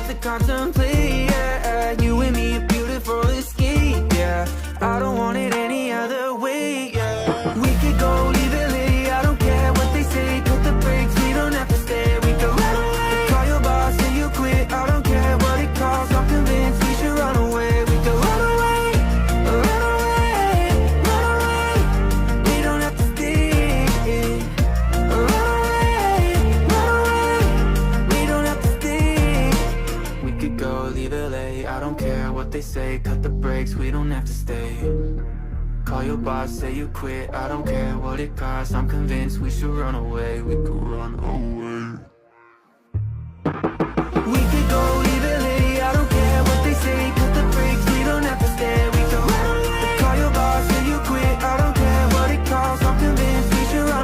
to contemplate, yeah. You and me, a beautiful escape, yeah. I don't want it any other way, yeah. We could go, leave it late, I don't care what they say. Put the brakes, we don't have to stay. We could run away, call your boss, say you quit. I don't care what it costs, I'm convinced we should run away. We could run away, run away, run away. We don't have to stay. Run away, run away. We don't have to stay. We could go, leave it late, I don't care what they say. Cut the brakes, we don't have to stay. Call your boss, say you quit. I don't care what it costs, I'm convinced we should run away. We could run away.